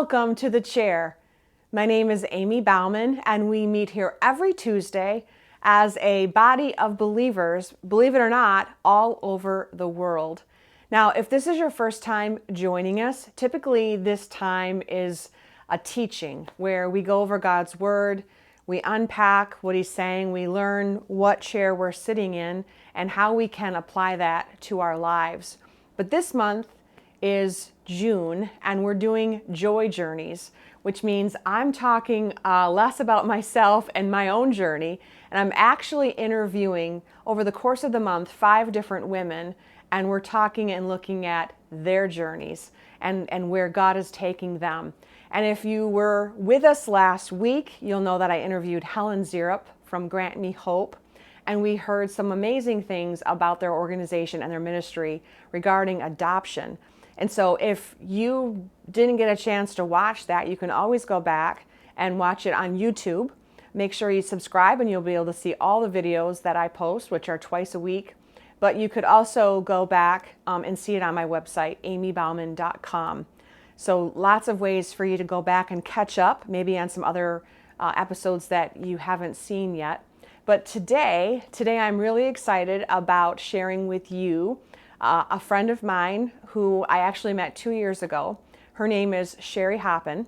Welcome to the chair. My name is Amy Bauman, and we meet here every Tuesday as a body of believers, believe it or not, all over the world. Now, if this is your first time joining us, typically this time is a teaching where we go over God's Word, we unpack what He's saying, we learn what chair we're sitting in, and how we can apply that to our lives. But this month is June, and we're doing Joy Journeys, which means I'm talking less about myself and my own journey, and I'm actually interviewing over the course of the month 5 different women, and we're talking and looking at their journeys and where God is taking them. And if you were with us last week, you'll know that I interviewed Helen Zierup from Grant Me Hope, and we heard some amazing things about their organization and their ministry regarding adoption. And so if you didn't get a chance to watch that, you can always go back and watch it on YouTube. Make sure you subscribe and you'll be able to see all the videos that I post, which are twice a week. But you could also go back and see it on my website, amybauman.com. So lots of ways for you to go back and catch up, maybe on some other episodes that you haven't seen yet. But today I'm really excited about sharing with you a friend of mine who I actually met 2 years ago. Her name is Shery Hoppen,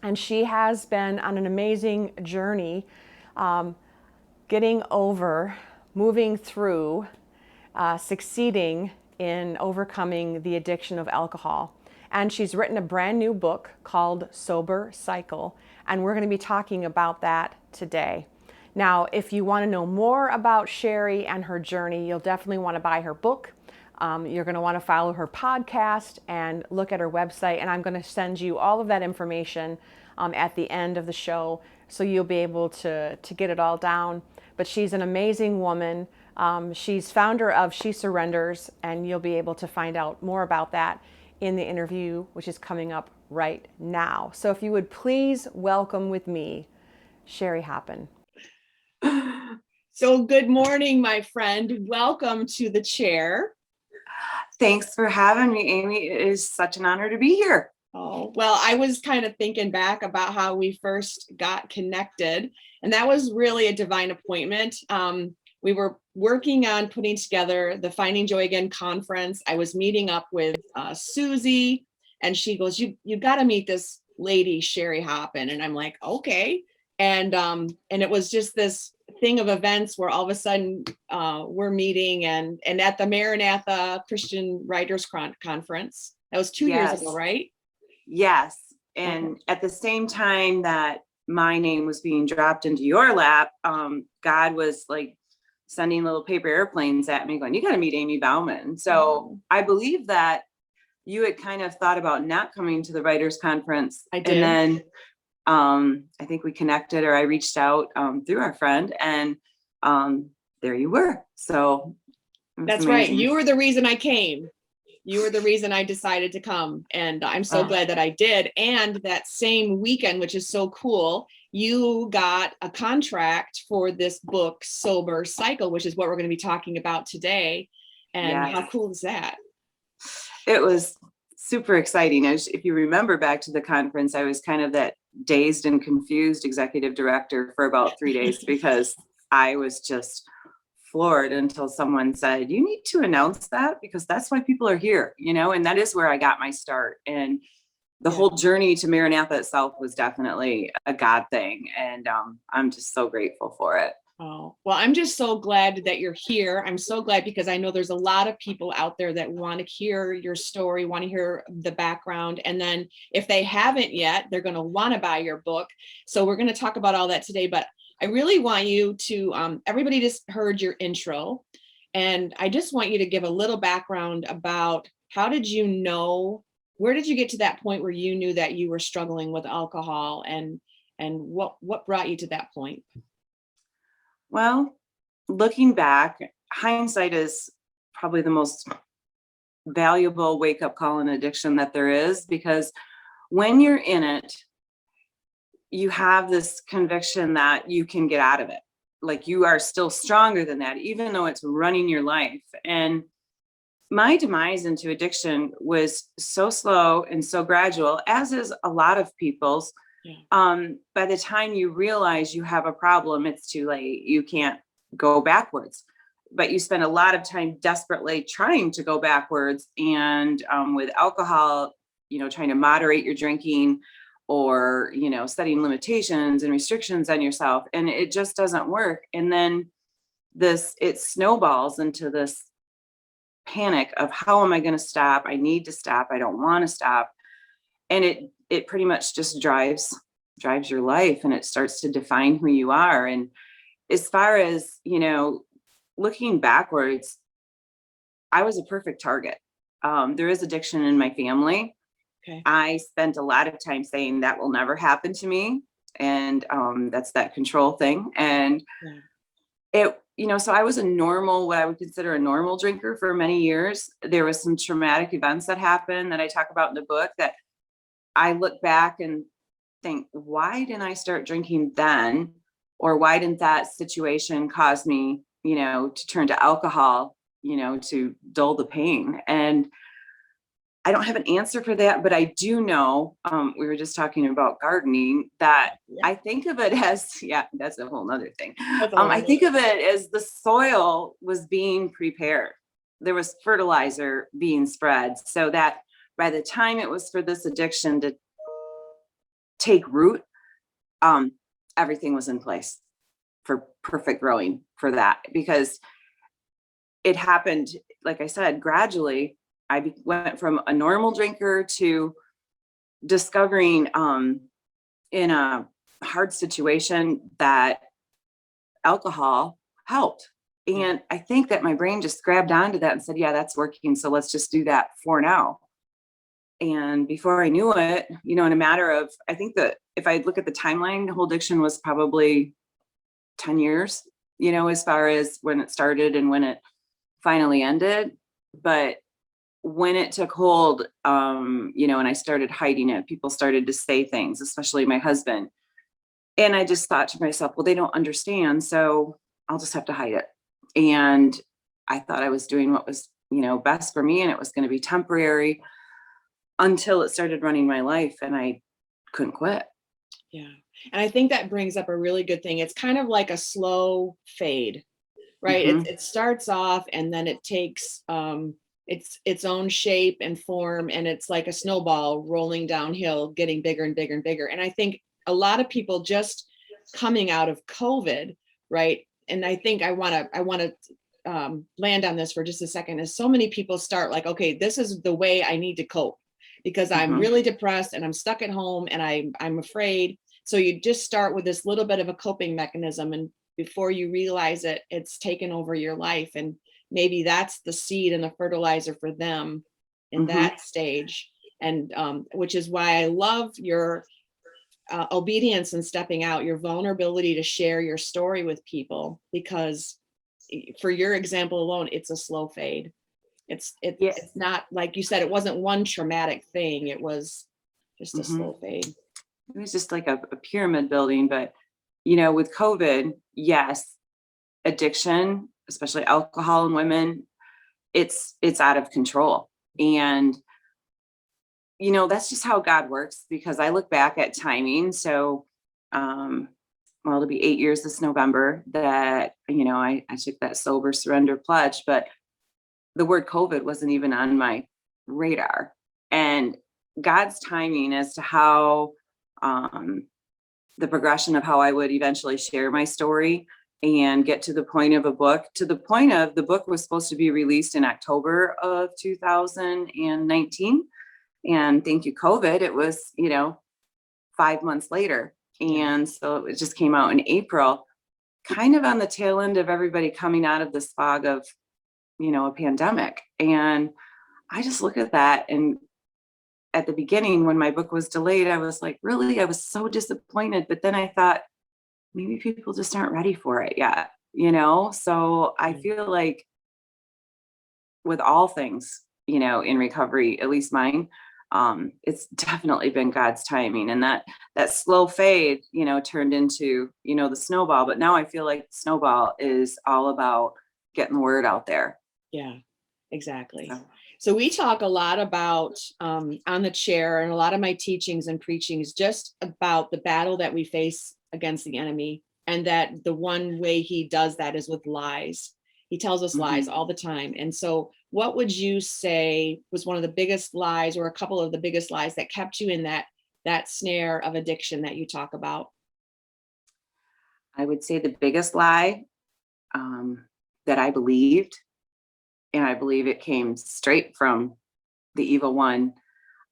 and she has been on an amazing journey getting over, moving through, succeeding in overcoming the addiction of alcohol. And she's written a brand new book called Sober Cycle, and we're going to be talking about that today. Now, if you want to know more about Shery and her journey, you'll definitely want to buy her book. You're going to want to follow her podcast and look at her website, and I'm going to send you all of that information at the end of the show, so you'll be able to get it all down. But she's an amazing woman. She's founder of She Surrenders, and you'll be able to find out more about that in the interview, which is coming up right now. So if you would please welcome with me, Shery Hoppen. So good morning, my friend. Welcome to the chair. Thanks for having me, Amy. It is such an honor to be here. Oh, well, I was kind of thinking back about how we first got connected, and that was really a divine appointment. We were working on putting together the Finding Joy Again conference. I was meeting up with Susie, and she goes, you got to meet this lady, Shery Hoppen. And I'm like, okay. And it was just this thing of events where all of a sudden we're meeting and at the Maranatha Christian Writers Conference. That was 2 years ago, right? Yes. And at the same time that my name was being dropped into your lap, God was like sending little paper airplanes at me going, you got to meet Amy Bauman. So I believe that you had kind of thought about not coming to the Writers Conference. I did. And then I think we connected, or I reached out through our friend, and there you were. So that's amazing. Right. You were the reason I came. You were the reason I decided to come. And I'm so glad that I did. And that same weekend, which is so cool, you got a contract for this book, Sober Cycle, which is what we're going to be talking about today. And how cool is that? It was super exciting. If you remember back to the conference, I was kind of that dazed and confused executive director for about 3 days because I was just floored until someone said, you need to announce that because that's why people are here, and that is where I got my start. And the whole journey to Maranatha itself was definitely a God thing. And I'm just so grateful for it. Oh, well, I'm just so glad that you're here. I'm so glad because I know there's a lot of people out there that want to hear your story, want to hear the background. And then if they haven't yet, they're going to want to buy your book. So we're going to talk about all that today. But I really want you to, everybody just heard your intro. And I just want you to give a little background about how did you know, where did you get to that point where you knew that you were struggling with alcohol, and what brought you to that point? Well, looking back, hindsight is probably the most valuable wake-up call in addiction that there is, because when you're in it, you have this conviction that you can get out of it. Like you are still stronger than that, even though it's running your life. And my demise into addiction was so slow and so gradual, as is a lot of people's. Yeah. By the time you realize you have a problem, it's too late. You can't go backwards, but you spend a lot of time desperately trying to go backwards. And with alcohol, trying to moderate your drinking, or, setting limitations and restrictions on yourself. And it just doesn't work. And then it snowballs into this panic of, how am I going to stop? I need to stop. I don't want to stop. And it pretty much just drives your life, and it starts to define who you are. And as far as, looking backwards, I was a perfect target. There is addiction in my family. Okay. I spent a lot of time saying that will never happen to me. And that's that control thing. And so I was what I would consider a normal drinker for many years. There was some traumatic events that happened that I talk about in the book that I look back and think, why didn't I start drinking then? Or why didn't that situation cause me, to turn to alcohol, to dull the pain? And I don't have an answer for that, but I do know, we were just talking about gardening, that I think of it as, that's a whole nother thing. I think of it as the soil was being prepared. There was fertilizer being spread, so that by the time it was for this addiction to take root, everything was in place for perfect growing for that, because it happened, like I said, gradually. I went from a normal drinker to discovering in a hard situation that alcohol helped. And I think that my brain just grabbed onto that and said, yeah, that's working. So let's just do that for now. And before I knew it, in a matter of, I think that if I look at the timeline, the whole addiction was probably 10 years, as far as when it started and when it finally ended. But when it took hold, and I started hiding it, people started to say things, especially my husband. And I just thought to myself, well, they don't understand, so I'll just have to hide it. And I thought I was doing what was, best for me, and it was going to be temporary, until it started running my life and I couldn't quit. Yeah. And I think that brings up a really good thing. It's kind of like a slow fade, right? Mm-hmm. It starts off, and then it takes its own shape and form, and it's like a snowball rolling downhill, getting bigger and bigger and bigger. And I think a lot of people just coming out of COVID, right? And I think I want to land on this for just a second. Is so many people start like, okay, this is the way I need to cope, because I'm really depressed and I'm stuck at home and I'm afraid. So you just start with this little bit of a coping mechanism, and before you realize it, it's taken over your life. And maybe that's the seed and the fertilizer for them in that stage. And which is why I love your obedience and stepping out, your vulnerability to share your story with people, because for your example alone, it's a slow fade. It's not, like you said, it wasn't one traumatic thing. It was just a slow fade. It was just like a pyramid building. But, with COVID, yes, addiction, especially alcohol in women, it's out of control. And, that's just how God works, because I look back at timing. So, it'll be 8 years this November that, I took that sober surrender pledge, but the word COVID wasn't even on my radar. And God's timing as to how, the progression of how I would eventually share my story and get to the point of the book was supposed to be released in October of 2019. And thank you, COVID, it was, 5 months later. And so it just came out in April, kind of on the tail end of everybody coming out of this fog of, a pandemic. And I just look at that, and at the beginning, when my book was delayed, I was like, really, I was so disappointed. But then I thought, maybe people just aren't ready for it yet, So I feel like with all things, in recovery, at least mine, it's definitely been God's timing. And that slow fade, turned into, the snowball. But now I feel like the snowball is all about getting the word out there. Yeah. Exactly. So, So we talk a lot about on the chair, and a lot of my teachings and preachings just about the battle that we face against the enemy, and that the one way he does that is with lies. He tells us lies all the time. And so what would you say was one of the biggest lies, or a couple of the biggest lies, that kept you in that snare of addiction that you talk about? I would say the biggest lie that I believed, and I believe it came straight from the evil one.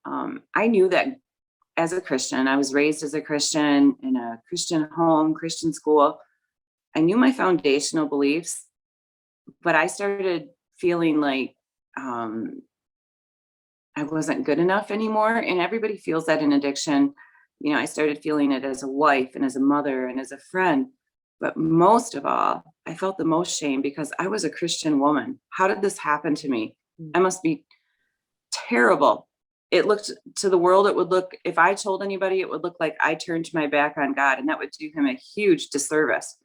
I knew that as a Christian, I was raised as a Christian in a Christian home, Christian school. I knew my foundational beliefs, but I started feeling like I wasn't good enough anymore. And everybody feels that in addiction. You know, I started feeling it as a wife and as a mother and as a friend. But most of all, I felt the most shame because I was a Christian woman. How did this happen to me? I must be terrible. It looked to the world, it would look, if I told anybody, it would look like I turned my back on God, and that would do him a huge disservice.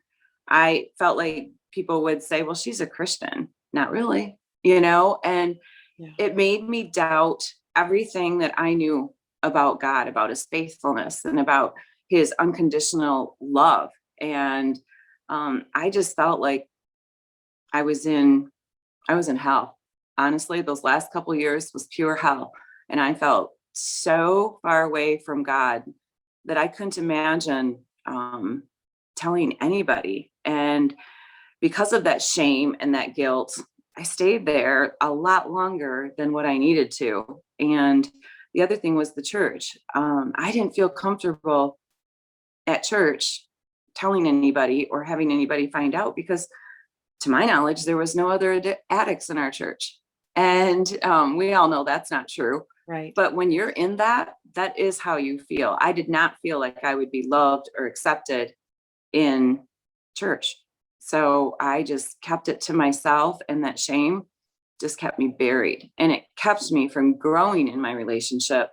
I felt like people would say, well, she's a Christian. Not really, you know, and Yeah. it made me doubt everything that I knew about God, about his faithfulness and about his unconditional love. And I just felt like I was in I was in hell. Honestly, those last couple years was pure hell. And I felt so far away from God that I couldn't imagine telling anybody. And because of that shame and that guilt, I stayed there a lot longer than what I needed to. And the other thing was the church. I didn't feel comfortable at church telling anybody or having anybody find out because, to my knowledge, there was no other addicts in our church. And we all know that's not true. Right. But when you're in that, that is how you feel. I did not feel like I would be loved or accepted in church. So I just kept it to myself, and that shame just kept me buried. And it kept me from growing in my relationship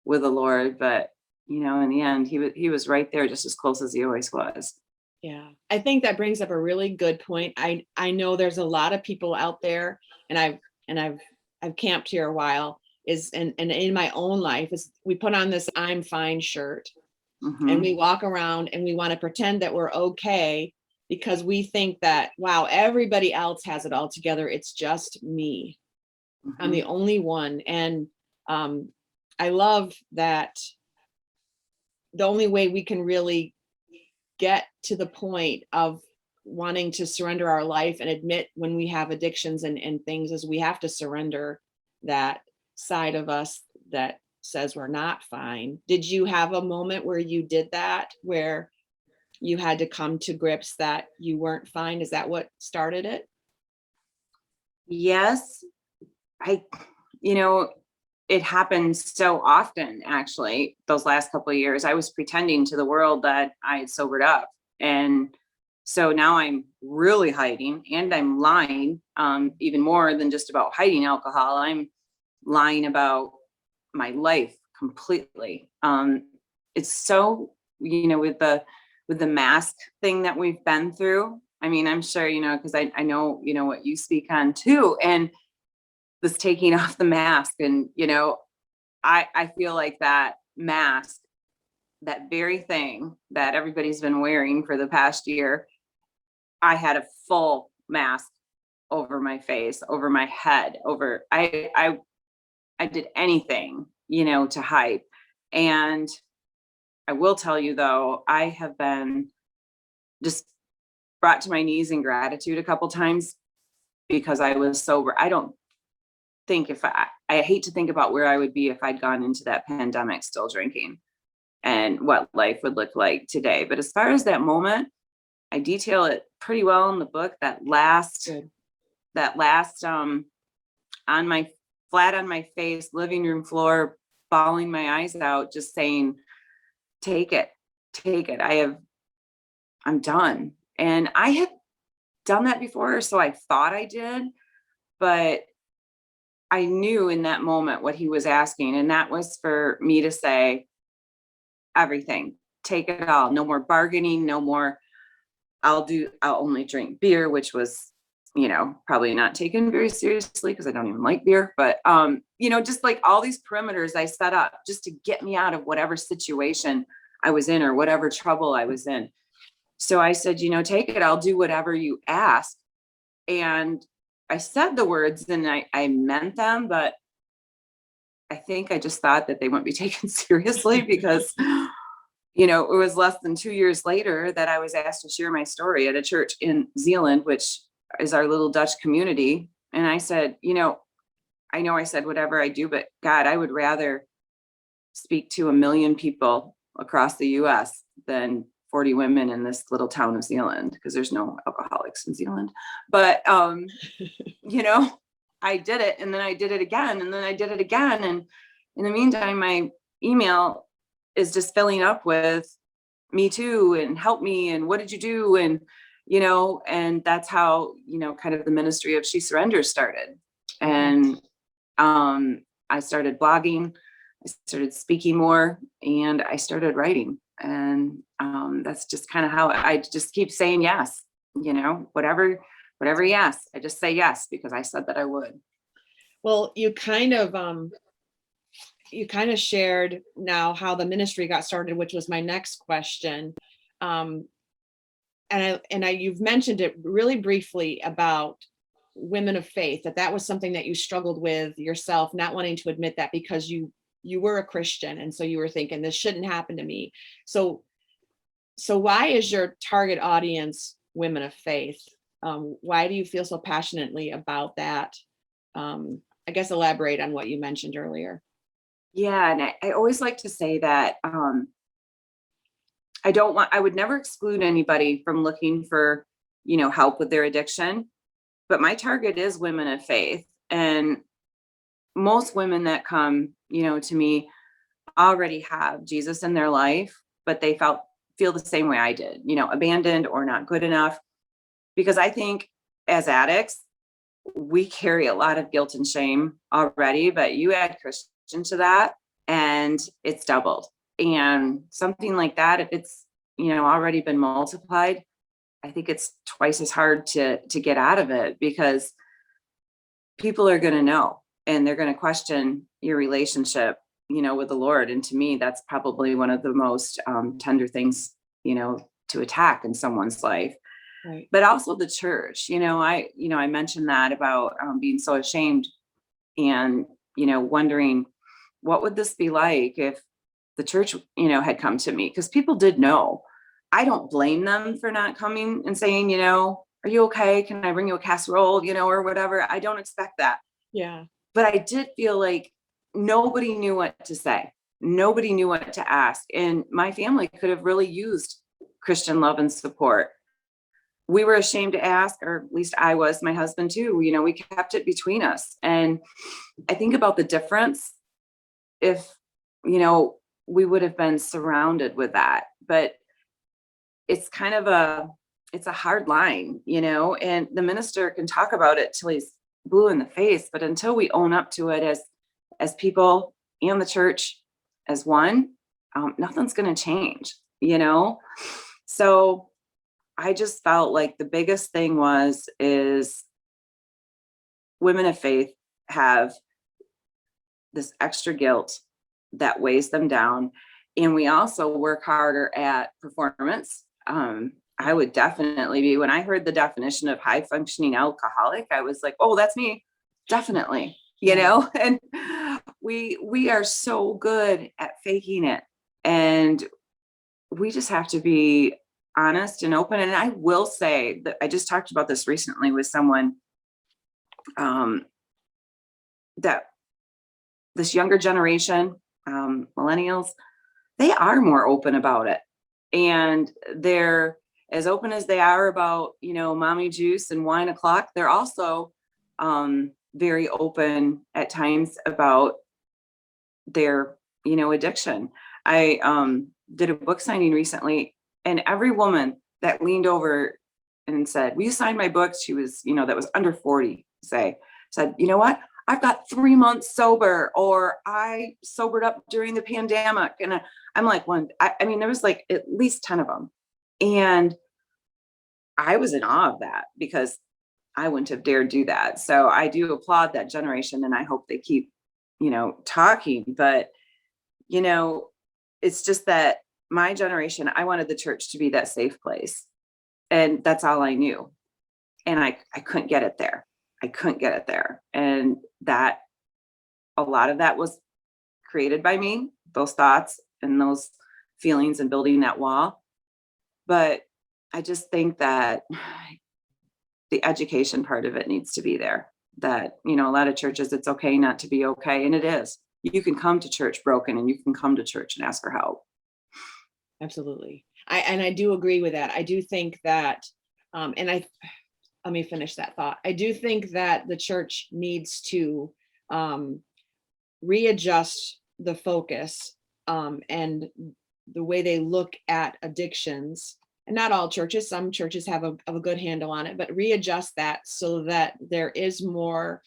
with the Lord. But, you know, in the end, he was right there just as close as he always was. Yeah, I think that brings up a really good point. I know there's a lot of people out there, and I've camped here a while, and in my own life is we put on this "I'm fine" shirt, and we walk around and we want to pretend that we're okay because we think that, wow, everybody else has it all together. It's just me. I'm the only one. And I love that the only way we can really get to the point of wanting to surrender our life and admit when we have addictions and things is we have to surrender that side of us that says we're not fine. Did you have a moment where you did that, where you had to come to grips that you weren't fine? Is that what started it? Yes, I, you know, it happens so often, actually. Those last couple of years, I was pretending to the world that I had sobered up. And so now I'm really hiding, and I'm lying, even more than just about hiding alcohol. I'm lying about my life completely. It's so, you know, with the mask thing that we've been through. I mean, I'm sure, you know, because I know, you know, what you speak on too. And this taking off the mask, and, you know, I feel like that mask, that very thing that everybody's been wearing for the past year, I had a full mask over my face, over my head, over I did anything, you know, to hide. And I will tell you though, I have been just brought to my knees in gratitude a couple times because I was sober. I don't think if I hate to think about where I would be if I'd gone into that pandemic still drinking and what life would look like today. But as far as that moment, I detail it pretty well in the book. That last on my flat on my face, living room floor, bawling my eyes out, just saying, take it, take it. I'm done. And I had done that before, so I thought I did, but I knew in that moment what he was asking, and that was for me to say everything, take it all, no more bargaining, no more, I'll only drink beer, which was probably not taken very seriously because I don't even like beer, but, just like all these perimeters I set up just to get me out of whatever situation I was in or whatever trouble I was in. So I said, take it, I'll do whatever you ask. And I said the words and I meant them, but I think I just thought that they wouldn't be taken seriously because, it was less than 2 years later that I was asked to share my story at a church in Zealand, which is our little Dutch community. And I said, I know I said whatever I do, but God, I would rather speak to 1 million people across the US than 40 women in this little town of Zealand, because there's no alcoholics in Zealand. But, I did it, and then I did it again, and then I did it again. And in the meantime, my email is just filling up with me too, and help me, and what did you do? And that's how, kind of the ministry of She Surrenders started. And I started blogging, I started speaking more, and I started writing. And that's just kind of how I just keep saying yes, whatever yes, I just say yes because I said that I would. Well, you kind of shared now how the ministry got started, which was my next question. You've mentioned it really briefly about women of faith, that was something that you struggled with yourself, not wanting to admit that because you were a Christian. And so you were thinking this shouldn't happen to me. So why is your target audience women of faith? Why do you feel so passionately about that? I guess elaborate on what you mentioned earlier. Yeah. And I always like to say that I would never exclude anybody from looking for, help with their addiction, but my target is women of faith. And most women that come, to me already have Jesus in their life, but they feel the same way I did, abandoned or not good enough. Because I think as addicts, we carry a lot of guilt and shame already, but you add Christian to that and it's doubled. And something like that, if it's, already been multiplied, I think it's twice as hard to get out of it, because people are going to know, and they're going to question your relationship, with the Lord. And to me, that's probably one of the most tender things, to attack in someone's life. Right. But also the church, I mentioned that about being so ashamed and, wondering what would this be like if the church, had come to me, because people did know. I don't blame them for not coming and saying, are you okay? Can I bring you a casserole, or whatever? I don't expect that. Yeah. But I did feel like nobody knew what to say. Nobody knew what to ask. And my family could have really used Christian love and support. We were ashamed to ask, or at least I was, my husband too. We kept it between us. And I think about the difference if, we would have been surrounded with that. But it's kind of it's a hard line, and the minister can talk about it till he's blue in the face. But until we own up to it as people and the church as one, nothing's going to change, So I just felt like the biggest thing is women of faith have this extra guilt that weighs them down. And we also work harder at performance. I would definitely be, when I heard the definition of high functioning alcoholic, I was like, oh, that's me. Definitely, and we are so good at faking it. And we just have to be honest and open. And I will say that I just talked about this recently with someone, that this younger generation, millennials, they are more open about it. And they're as open as they are about, mommy juice and wine o'clock. They're also very open at times about their, addiction. I did a book signing recently, and every woman that leaned over and said, will you sign my book? She was, that was under 40, said, you know what? I've got 3 months sober, or I sobered up during the pandemic. And I'm like, there was like at least 10 of them. And I was in awe of that, because I wouldn't have dared do that. So I do applaud that generation, and I hope they keep, talking. But, it's just that my generation, I wanted the church to be that safe place. And that's all I knew. And I couldn't get it there. I couldn't get it there. And that a lot of that was created by me, those thoughts and those feelings and building that wall. But I just think that the education part of it needs to be there. That, a lot of churches, it's okay not to be okay. And it is. You can come to church broken, and you can come to church and ask for help. Absolutely. I do agree with that. I do think that, let me finish that thought. I do think that the church needs to readjust the focus and the way they look at addictions. And not all churches, some churches have a good handle on it, but readjust that so that there is more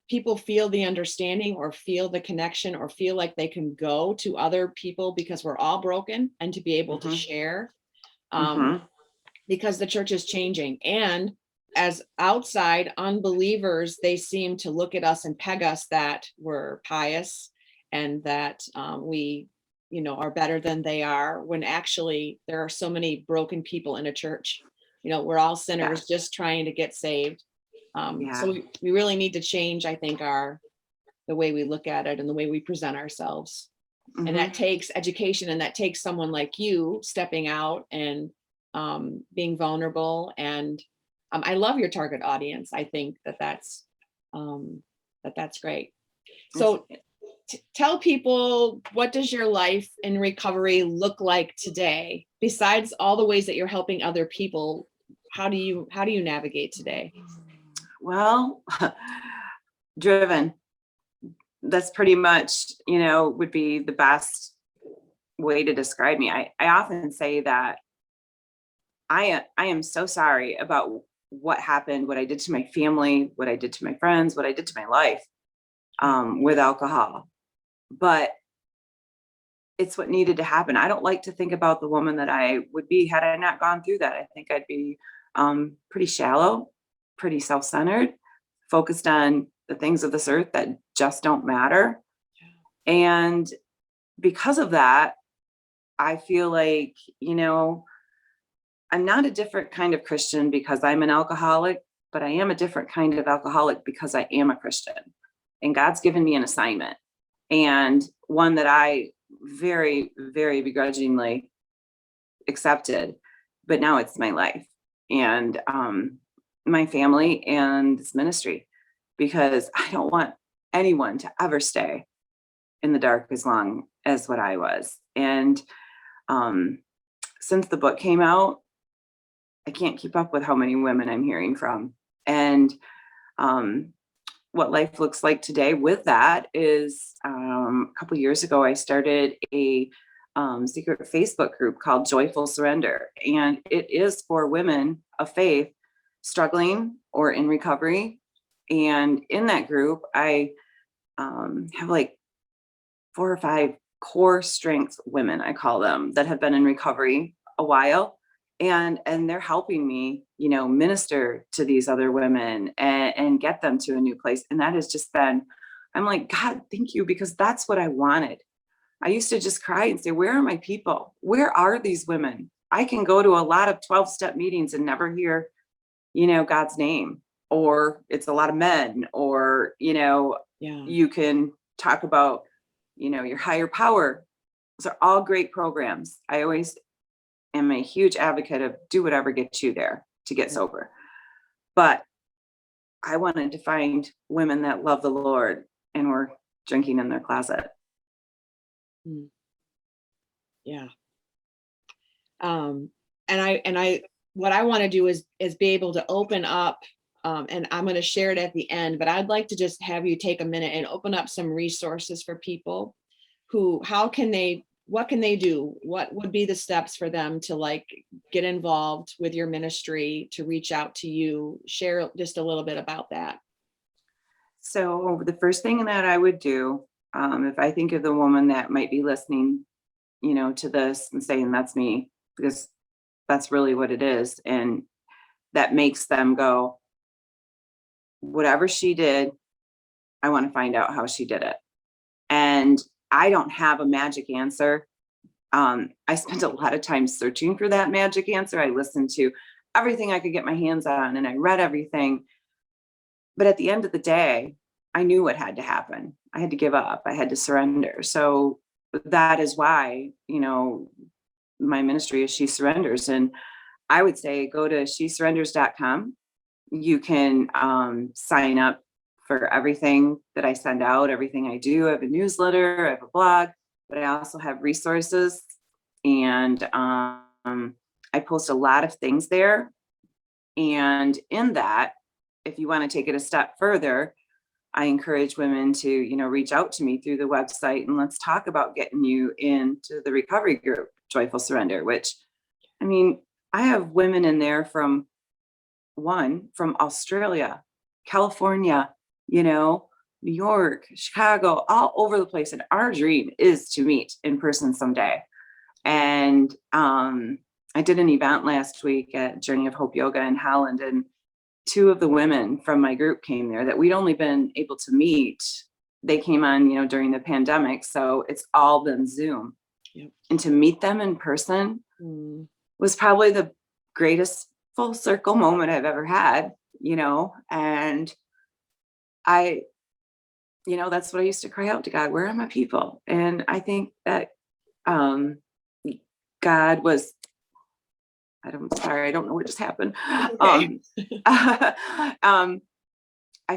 people feel the understanding or feel the connection or feel like they can go to other people, because we're all broken, and to be able to share because the church is changing. And as outside unbelievers, they seem to look at us and peg us that we're pious and that we are better than they are, when actually there are so many broken people in a church. We're all sinners just trying to get saved. So we really need to change, I think, the way we look at it and the way we present ourselves. And that takes education, and that takes someone like you stepping out and being vulnerable. And I love your target audience. I think that's great. So tell people, what does your life in recovery look like today? Besides all the ways that you're helping other people, how do you navigate today? Well, driven. That's pretty much, would be the best way to describe me. I often say that I am so sorry about what happened, what I did to my family, what I did to my friends, what I did to my life with alcohol. But it's what needed to happen. I don't like to think about the woman that I would be had I not gone through that. I think I'd be pretty shallow, pretty self-centered, focused on the things of this earth that just don't matter. And because of that, I feel like, I'm not a different kind of Christian because I'm an alcoholic, but I am a different kind of alcoholic because I am a Christian. And God's given me an assignment, and one that I very, very begrudgingly accepted, but now it's my life and my family and this ministry, because I don't want anyone to ever stay in the dark as long as what I was. And since the book came out, I can't keep up with how many women I'm hearing from. And what life looks like today with that is a couple years ago, I started a secret Facebook group called Joyful Surrender. And it is for women of faith struggling or in recovery. And in that group, I have like 4 or 5 core strength women, I call them, that have been in recovery a while. And they're helping me, minister to these other women and get them to a new place. And that has just been, I'm like, God, thank you, because that's what I wanted. I used to just cry and say, where are my people? Where are these women? I can go to a lot of 12-step meetings and never hear, God's name, or it's a lot of men, or, you can talk about, your higher power. Those are all great programs. I always am a huge advocate of do whatever gets you there to get sober. But I wanted to find women that love the Lord and were drinking in their closet. Yeah. What I want to do is be able to open up, and I'm going to share it at the end, but I'd like to just have you take a minute and open up some resources for people what can they do? What would be the steps for them to get involved with your ministry, to reach out to you? Share just a little bit about that. So the first thing that I would do, if I think of the woman that might be listening, to this and saying that's me, because that's really what it is. And that makes them go, whatever she did, I want to find out how she did it. And I don't have a magic answer. I spent a lot of time searching for that magic answer. I listened to everything I could get my hands on and I read everything. But at the end of the day, I knew what had to happen. I had to give up. I had to surrender. So that is why, my ministry is She Surrenders. And I would say go to shesurrenders.com. You can sign up for everything that I send out, everything I do. I have a newsletter, I have a blog, but I also have resources. And I post a lot of things there. And in that, if you want to take it a step further, I encourage women to, reach out to me through the website and let's talk about getting you into the recovery group, Joyful Surrender, which, I have women in there from Australia, California, New York, Chicago, all over the place. And our dream is to meet in person someday. And I did an event last week at Journey of Hope Yoga in Holland, and two of the women from my group came there that we'd only been able to meet. They came on, during the pandemic. So it's all been Zoom. Yep. And to meet them in person was probably the greatest full circle moment I've ever had, and I, that's what I used to cry out to God, where are my people? And I think that God was, I don't know what just happened. Okay. I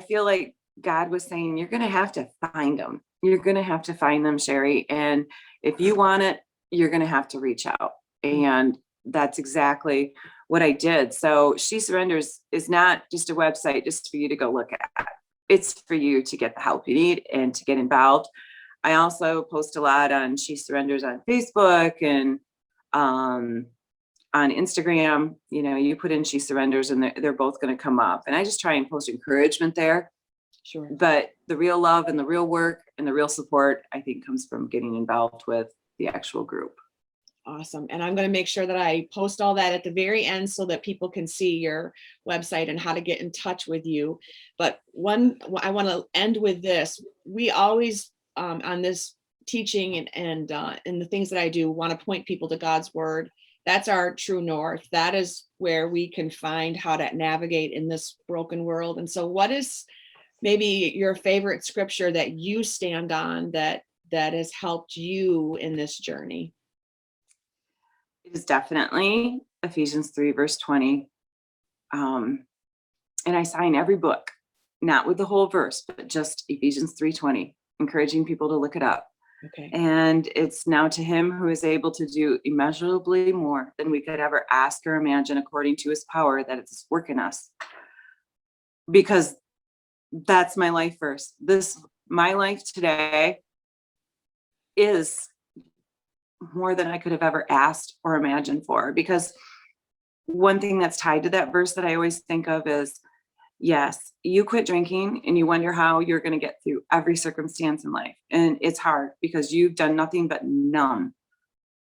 feel like God was saying, you're going to have to find them. You're going to have to find them, Shery. And if you want it, you're going to have to reach out. And that's exactly what I did. So She Surrenders is not just a website just for you to go look at. It's for you to get the help you need and to get involved. I also post a lot on She Surrenders on Facebook and on Instagram. You put in She Surrenders and they're both going to come up. And I just try and post encouragement there. Sure. But the real love and the real work and the real support, I think, comes from getting involved with the actual group. Awesome. And I'm going to make sure that I post all that at the very end so that people can see your website and how to get in touch with you. But I want to end with this. We always, on this teaching and the things that I do, want to point people to God's word. That's our true north. That is where we can find how to navigate in this broken world. And so what is maybe your favorite scripture that you stand on that has helped you in this journey? It is definitely Ephesians 3, verse 20. And I sign every book, not with the whole verse, but just Ephesians 3:20, encouraging people to look it up. Okay. And it's now to him who is able to do immeasurably more than we could ever ask or imagine according to his power that it's working us. Because that's my life verse. My life today is more than I could have ever asked or imagined for. Because one thing that's tied to that verse that I always think of is, yes, you quit drinking and you wonder how you're going to get through every circumstance in life. And it's hard because you've done nothing but numb.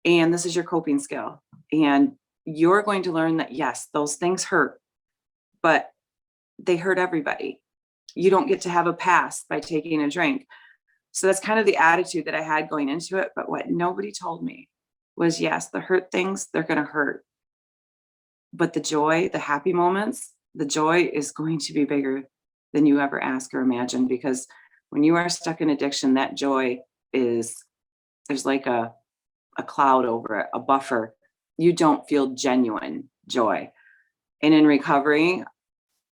And this is your coping skill. And you're going to learn that, yes, those things hurt, but they hurt everybody. You don't get to have a pass by taking a drink. So that's kind of the attitude that I had going into it. But what nobody told me was, yes, the hurt things, they're going to hurt. But the joy, the happy moments, the joy is going to be bigger than you ever ask or imagine. Because when you are stuck in addiction, that joy there's like a cloud over it, a buffer. You don't feel genuine joy. And in recovery,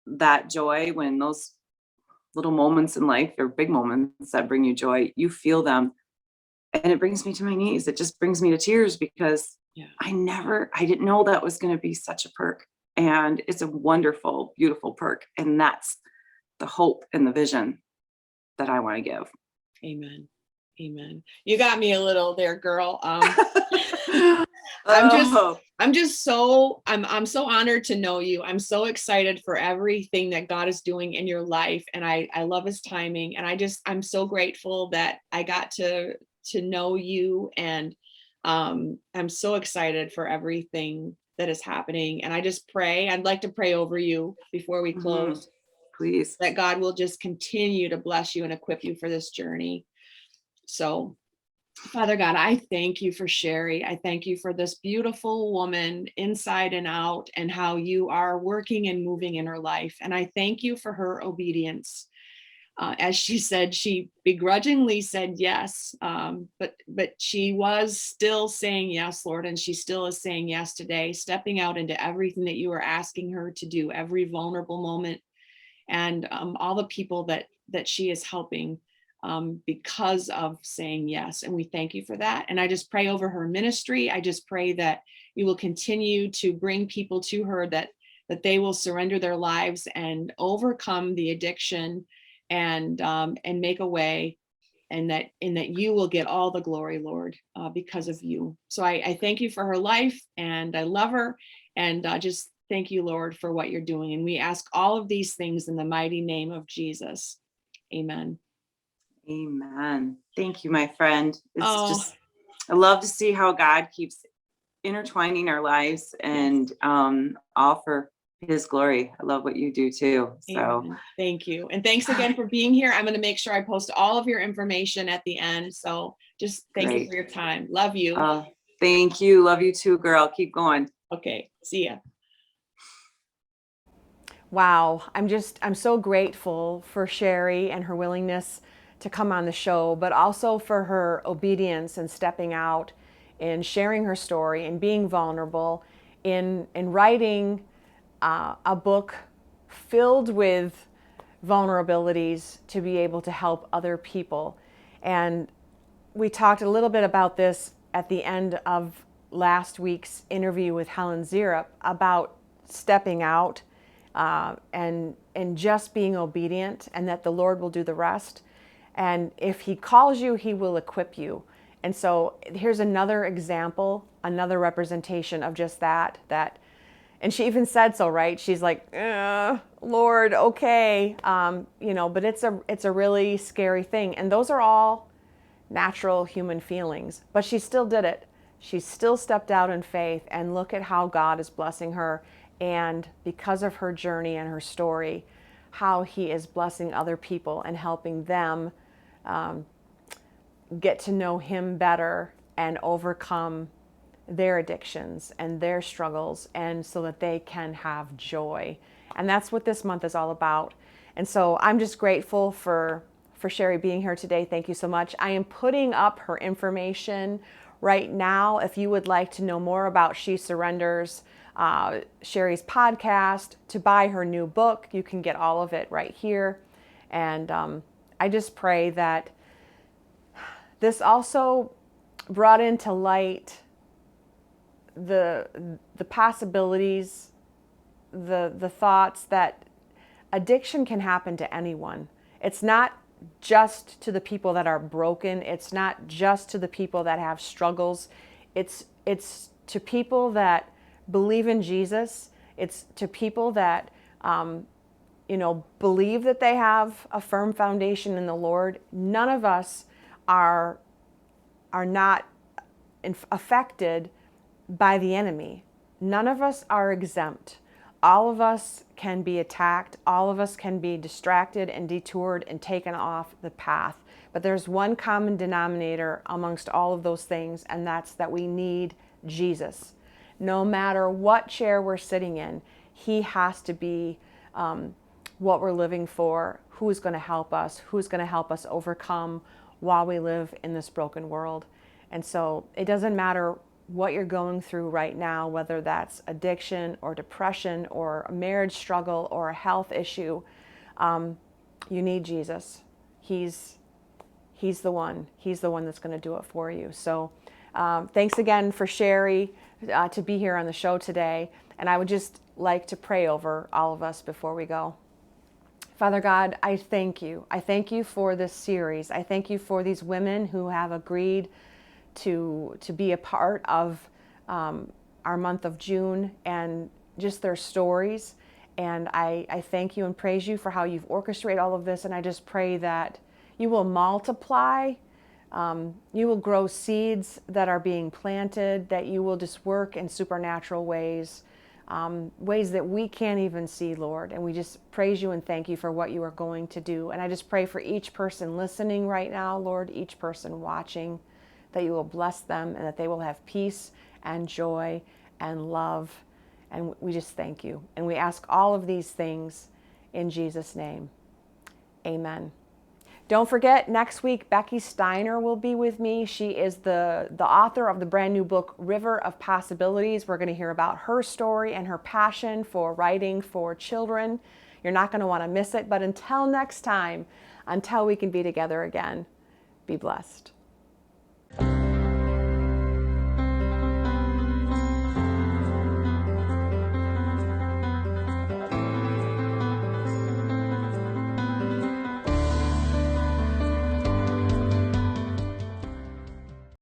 that joy, when those little moments in life or big moments that bring you joy, you feel them. And it brings me to my knees. It just brings me to tears because I didn't know that was going to be such a perk. And it's a wonderful, beautiful perk. And that's the hope and the vision that I want to give. Amen. Amen. You got me a little there, girl. I'm so honored to know you. I'm so excited for everything that God is doing in your life. And I love his timing. And I'm so grateful that I got to know you. And I'm so excited for everything that is happening. And I just pray, I'd like to pray over you before we close, Please. that God will just continue to bless you and equip you for this journey. So, Father God, I thank you for Shery. I thank you for this beautiful woman inside and out, and how you are working and moving in her life. And I thank you for her obedience. As she said, she begrudgingly said yes, but she was still saying yes, Lord, and she still is saying yes today, stepping out into everything that you are asking her to do, every vulnerable moment, and all the people that she is helping because of saying yes. And we thank you for that. And I just pray over her ministry. I just pray that you will continue to bring people to her, that they will surrender their lives and overcome the addiction, and make a way, and that you will get all the glory, Lord, because of you. So I thank you for her life, and I love her, and just thank you, Lord, for what you're doing. And we ask all of these things in the mighty name of Jesus. Amen. Amen. Thank you, my friend. It's Oh, just, I love to see how God keeps intertwining our lives, and all for his glory. I love what you do too. So amen. Thank you. And thanks again for being here. I'm going to make sure I post all of your information at the end. So just thank you for your time. Love you. Thank you. Love you too, girl. Keep going. Okay. See ya. Wow, I'm so grateful for Shery and her willingness to come on the show, but also for her obedience and stepping out and sharing her story and being vulnerable in writing a book filled with vulnerabilities to be able to help other people. And we talked a little bit about this at the end of last week's interview with Helen Zierup about stepping out and just being obedient, and that the Lord will do the rest. And if he calls you, he will equip you. And so here's another example, another representation of just that, and she even said so, right? She's like, Lord, okay. But it's a really scary thing. And those are all natural human feelings, but she still did it. She still stepped out in faith, and look at how God is blessing her. And because of her journey and her story, how he is blessing other people and helping them get to know him better and overcome their addictions and their struggles, and so that they can have joy. And that's what this month is all about. And so I'm just grateful for Shery being here today. Thank you so much. I am putting up her information right now. If you would like to know more about She Surrenders, Shery's podcast, to buy her new book, you can get all of it right here. And I just pray that this also brought into light the possibilities, the thoughts that addiction can happen to anyone. It's not just to the people that are broken. It's not just to the people that have struggles. It's to people that believe in Jesus. It's to people that believe that they have a firm foundation in the Lord. None of us are not affected by the enemy. None of us are exempt. All of us can be attacked. All of us can be distracted and detoured and taken off the path. But there's one common denominator amongst all of those things, and that's that we need Jesus. No matter what chair we're sitting in, he has to be what we're living for, who's going to help us overcome while we live in this broken world. And so it doesn't matter what you're going through right now, whether that's addiction or depression or a marriage struggle or a health issue, you need Jesus. He's the one that's going to do it for you. So thanks again for Shery to be here on the show today. And I would just like to pray over all of us before we go. Father God, I thank you. I thank you for this series. I thank you for these women who have agreed to be a part of our month of June, and just their stories. And I thank you and praise you for how you've orchestrated all of this. And I just pray that you will multiply You will grow seeds that are being planted, that you will just work in supernatural ways, ways that we can't even see, Lord. And we just praise you and thank you for what you are going to do. And I just pray for each person listening right now, Lord, each person watching, that you will bless them and that they will have peace and joy and love. And we just thank you. And we ask all of these things in Jesus' name. Amen. Don't forget, next week, Becky Steiner will be with me. She is the author of the brand new book, River of Possibilities. We're going to hear about her story and her passion for writing for children. You're not going to want to miss it. But until next time, until we can be together again, be blessed.